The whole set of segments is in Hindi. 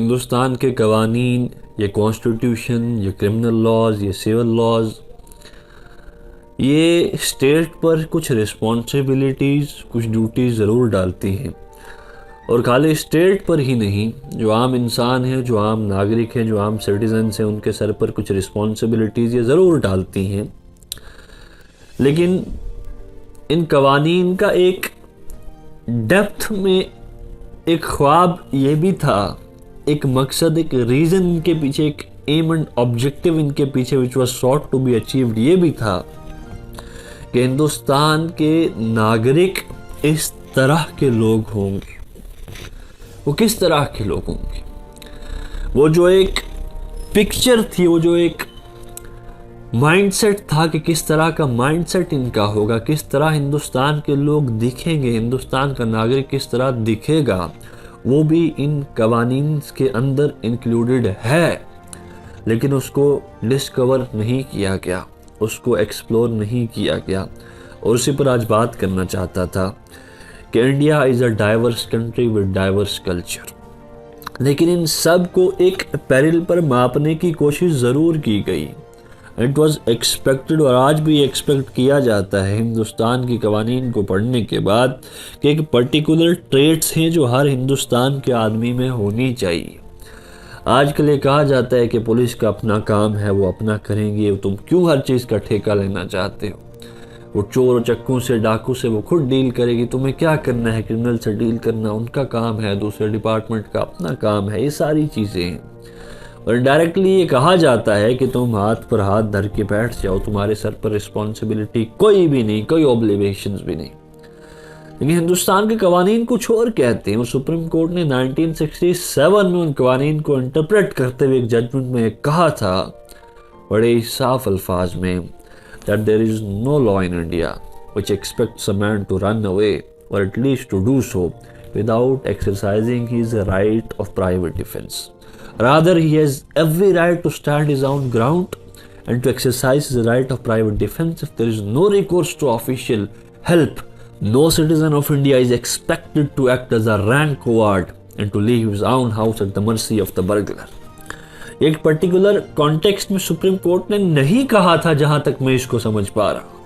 हिंदुस्तान के कवानीन, ये कॉन्स्टिट्यूशन, ये क्रिमिनल लॉज, ये सिविल लॉज, ये स्टेट पर कुछ रिस्पॉन्सिबिलिटीज़, कुछ ड्यूटीज़ ज़रूर डालती हैं। और खाली स्टेट पर ही नहीं, जो आम इंसान हैं, जो आम नागरिक हैं, जो आम सिटीजन्स हैं, उनके सर पर कुछ रिस्पॉन्सिबिलिटीज़ ये ज़रूर डालती हैं। लेकिन इन कवानीन का एक डेप्थ में एक ख्वाब ये भी था, एक मकसद, एक रीज़न इनके पीछे, एक एम एंड ऑब्जेक्टिव इनके पीछे which was sought to be achieved, ये भी था कि हिंदुस्तान के नागरिक इस तरह के लोग होंगे। वो किस तरह के लोग होंगे? वो जो एक पिक्चर थी, वो जो एक माइंडसेट था कि किस तरह का माइंडसेट इनका होगा, किस तरह हिंदुस्तान के लोग दिखेंगे, हिंदुस्तान का नागरिक किस तरह दिखेगा, वो भी इन कवानीन के अंदर इंक्लूडेड है। लेकिन उसको डिस्कवर नहीं किया गया, उसको एक्सप्लोर नहीं किया गया। और उसी पर आज बात करना चाहता था कि India is a diverse country with diverse culture. लेकिन इन सब को एक पैरेलल पर मापने की कोशिश ज़रूर की गई। इट वॉज एक्सपेक्टेड, और आज भी एक्सपेक्ट किया जाता है हिंदुस्तान की कवानीन को पढ़ने के बाद, कि एक पर्टिकुलर ट्रेट्स हैं जो हर हिंदुस्तान के आदमी में होनी चाहिए। आजकल ये कहा जाता है कि पुलिस का अपना काम है, वो अपना करेंगे, तुम क्यों हर चीज़ का ठेका लेना चाहते हो? वो चोर चक्कू से, डाकू से वो खुद डील करेगी, तुम्हें क्या करना है? क्रिमिनल से डील करना उनका काम है, दूसरे डिपार्टमेंट का अपना काम है। ये सारी चीज़ें हैं। और डायरेक्टली ये कहा जाता है कि तुम हाथ पर हाथ धर के बैठ जाओ, तुम्हारे सर पर रिस्पॉन्सिबिलिटी कोई भी नहीं, कोई ऑब्लिगेशंस भी नहीं। लेकिन हिंदुस्तान के कवानीन कुछ और कहते हैं। और सुप्रीम कोर्ट ने 1967 में उन कवानीन को इंटरप्रेट करते हुए एक जजमेंट में कहा था बड़े ही साफ अल्फाज में, that there is no law in India which expects a man to run away, or at least to do so, without exercising his right of private defense. Rather, he has every right to stand his own ground and to exercise his right of private defense if there is no recourse to official help. No citizen of India is expected to act as a rank coward and to leave his own house at the mercy of the burglar. एक पर्टिकुलर कॉन्टेक्स्ट में सुप्रीम कोर्ट ने नहीं कहा था, जहां तक मैं इसको समझ पा रहा हूं,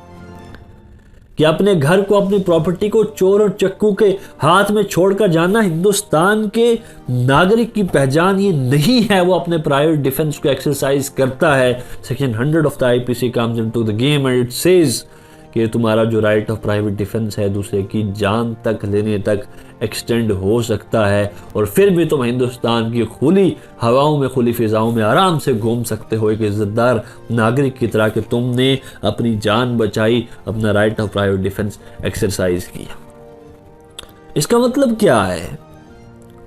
कि अपने घर को, अपनी प्रॉपर्टी को चोर और चक्कू के हाथ में छोड़कर जाना हिंदुस्तान के नागरिक की पहचान ये नहीं है। वो अपने प्राइवेट डिफेंस को एक्सरसाइज करता है। Section 100 of the IPC comes into the game and it says कि तुम्हारा जो राइट ऑफ प्राइवेट डिफेंस है दूसरे की जान तक लेने तक एक्सटेंड हो सकता है, और फिर भी तुम हिंदुस्तान की खुली हवाओं में, खुली फिजाओं में आराम से घूम सकते हो एक इज्जतदार नागरिक की तरह, कि तुमने अपनी जान बचाई, अपना right of private defence exercise किया। इसका मतलब क्या है?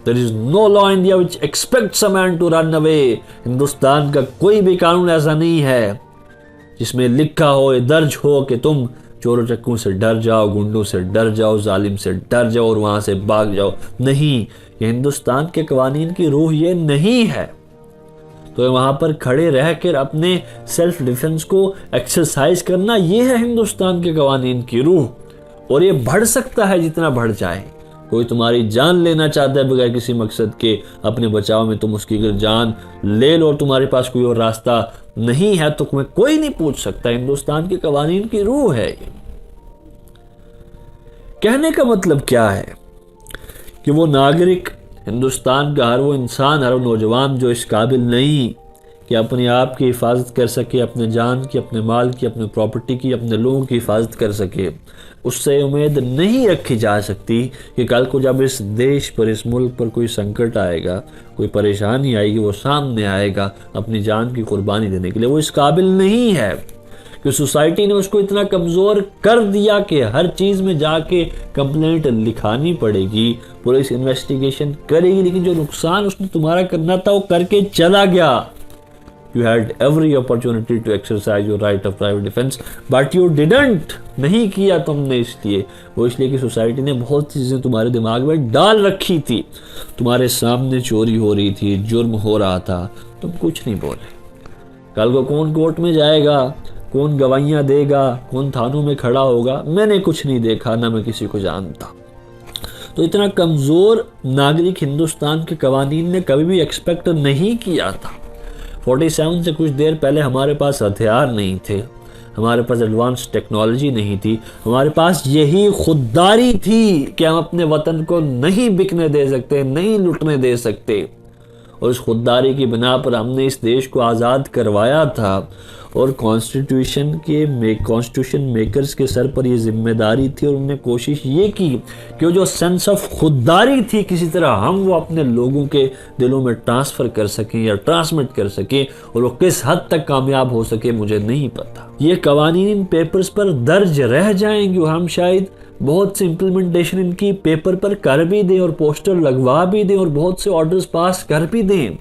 There is no law in India which expects a man to run away. Hindustan का कोई भी कानून ऐसा नहीं है जिसमें लिखा हो, दर्ज हो कि तुम चोरों चक्कू से डर जाओ, गुंडों से डर जाओ, जालिम से डर जाओ और वहां से भाग जाओ। नहीं, ये हिंदुस्तान के कवानीन की रूह ये नहीं है। तो वहां पर खड़े रहकर अपने सेल्फ डिफेंस को एक्सरसाइज करना, ये है हिंदुस्तान के कवानीन की रूह। और ये बढ़ सकता है जितना बढ़ जाए। कोई तुम्हारी जान लेना चाहता है बगैर किसी मकसद के, अपने बचाव में तुम उसकी अगर जान ले लो और तुम्हारे पास कोई और रास्ता नहीं है तो तुम्हें कोई नहीं पूछ सकता। हिंदुस्तान के कवानीन की रूह है। कहने का मतलब क्या है कि वो नागरिक, हिंदुस्तान का हर वो इंसान, हर वो नौजवान जो इस काबिल नहीं कि अपने आप की हिफाजत कर सके, अपने जान की, अपने माल की, अपने प्रॉपर्टी की, अपने लोगों की हिफाजत कर सके, उससे उम्मीद नहीं रखी जा सकती कि कल को जब इस देश पर, इस मुल्क पर कोई संकट आएगा, कोई परेशानी आएगी, वो सामने आएगा अपनी जान की कुर्बानी देने के लिए। वो इस काबिल नहीं है कि सोसाइटी ने उसको इतना कमज़ोर कर दिया कि हर चीज़ में जाके कंप्लेंट लिखानी पड़ेगी, पुलिस इन्वेस्टिगेशन करेगी, लेकिन जो नुकसान उसने तुम्हारा करना था वो करके चला गया। You had every opportunity to exercise your right of private defense, but you didn't. नहीं किया तुमने। इसलिए वो इसलिए कि सोसाइटी ने बहुत चीज़ें तुम्हारे दिमाग में डाल रखी थी। तुम्हारे सामने चोरी हो रही थी, जुर्म हो रहा था, तुम कुछ नहीं बोले। कल को कौन कोर्ट में जाएगा, कौन गवाहियाँ देगा, कौन थानों में खड़ा होगा, मैंने कुछ नहीं देखा, ना मैं किसी को जानता। तो इतना कमज़ोर नागरिक हिंदुस्तान के कवानीन ने कभी भी एक्सपेक्ट नहीं किया था। 47 से कुछ देर पहले हमारे पास हथियार नहीं थे, हमारे पास एडवांस टेक्नोलॉजी नहीं थी, हमारे पास यही खुददारी थी कि हम अपने वतन को नहीं बिकने दे सकते, नहीं लुटने दे सकते। और उस खुददारी की बिना पर हमने इस देश को आज़ाद करवाया था। और कॉन्स्टिट्यूशन मेकर्स के सर पर ये जिम्मेदारी थी और उन्होंने कोशिश ये की कि जो सेंस ऑफ खुददारी थी किसी तरह हम वो अपने लोगों के दिलों में ट्रांसफ़र कर सकें या ट्रांसमिट कर सकें, और वो किस हद तक कामयाब हो सके मुझे नहीं पता। ये कवानीन पेपर्स पर दर्ज रह जाएंगे, हम शायद बहुत से इम्प्लीमेंटेशन इनकी पेपर पर कर भी दें और पोस्टर लगवा भी दें और बहुत से ऑर्डर्स पास कर भी दें,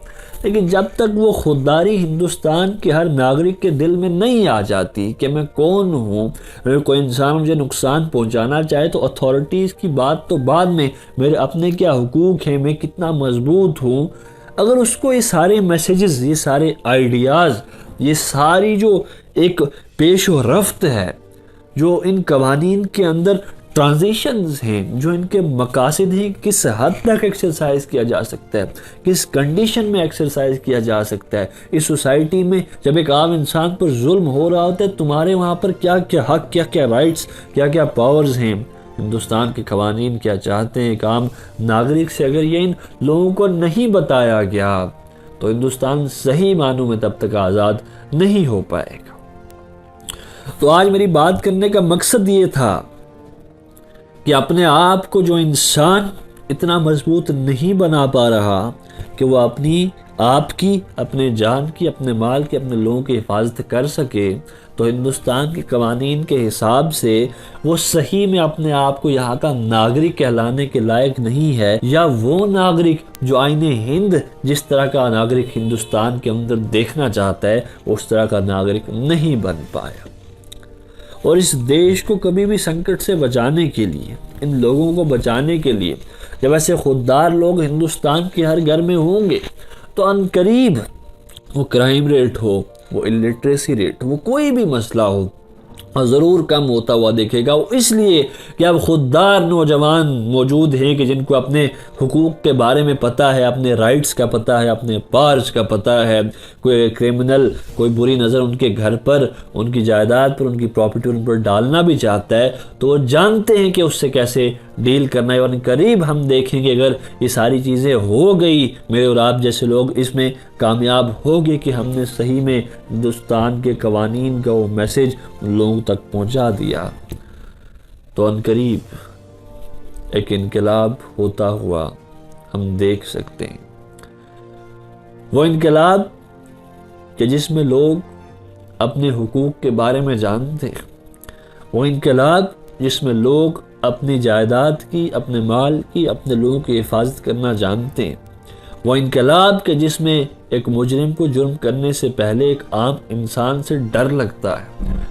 लेकिन जब तक वो खुददारी हिंदुस्तान के हर नागरिक के दिल में नहीं आ जाती कि मैं कौन हूँ, अगर कोई इंसान मुझे नुकसान पहुँचाना चाहे तो अथॉरिटीज़ की बात तो बाद में, मेरे अपने क्या हुकूक हैं, मैं कितना मजबूत हूँ, अगर उसको ये सारे मैसेजेस, ये सारे आइडियाज़, ये सारी जो एक पेशो रफ्त है, जो इन कवानीन के अंदर ट्रांजिशंस हैं, जो इनके मकासद हैं, किस हद तक एक्सरसाइज किया जा सकता है, किस कंडीशन में एक्सरसाइज किया जा सकता है। इस सोसाइटी में जब एक आम इंसान पर जुल्म हो रहा होता है, तुम्हारे वहाँ पर क्या क्या हक, क्या क्या राइट्स, क्या क्या पावर्स हैं। हिंदुस्तान के कवानीन क्या चाहते हैं, एक आम नागरिक से अगर ये इन लोगों को नहीं बताया गया तो हिंदुस्तान सही मानों में तब तक आज़ाद नहीं हो पाएगा। तो आज मेरी बात करने का मकसद ये था कि अपने आप को जो इंसान इतना मजबूत नहीं बना पा रहा कि वो अपनी आप की, अपने जान की, अपने माल की, अपने लोगों की हिफाजत कर सके, तो हिंदुस्तान के कवानीन के हिसाब से वो सही में अपने आप को यहाँ का नागरिक कहलाने के लायक नहीं है, या वो नागरिक जो आईने हिंद जिस तरह का नागरिक हिंदुस्तान के अंदर देखना चाहता है उस तरह का नागरिक नहीं बन पाया। और इस देश को कभी भी संकट से बचाने के लिए, इन लोगों को बचाने के लिए, जब ऐसे खुददार लोग हिंदुस्तान के हर घर में होंगे तो अनकरीब वो क्राइम रेट हो, वो इलिटरेसी रेट, वो कोई भी मसला हो, और ज़रूर कम होता हुआ देखेगा। वो इसलिए कि अब खुददार नौजवान मौजूद हैं कि जिनको अपने हुकूक के बारे में पता है, अपने राइट्स का पता है, अपने पार्स का पता है। कोई क्रिमिनल, कोई बुरी नज़र उनके घर पर, उनकी जायदाद पर, उनकी प्रॉपर्टी उन पर डालना भी चाहता है तो वो जानते हैं कि उससे कैसे डील करना है। और करीब हम देखेंगे अगर ये सारी चीज़ें हो गई, मेरे और आप जैसे लोग इसमें कामयाब हो गए कि हमने सही में हिंदुस्तान के कवानीन का वो मैसेज लोगों तक पहुंचा दिया, तो अनकरीब एक इनकलाब होता हुआ हम देख सकते हैं। वो इनकलाब कि जिसमें लोग अपने हुकूक के बारे में जानते हैं, वो इनकलाब जिसमें लोग अपनी जायदाद की, अपने माल की, अपने लोगों की हिफाजत करना जानते हैं, वो इनकलाब के जिसमें एक मुजरिम को जुर्म करने से पहले एक आम इंसान से डर लगता है।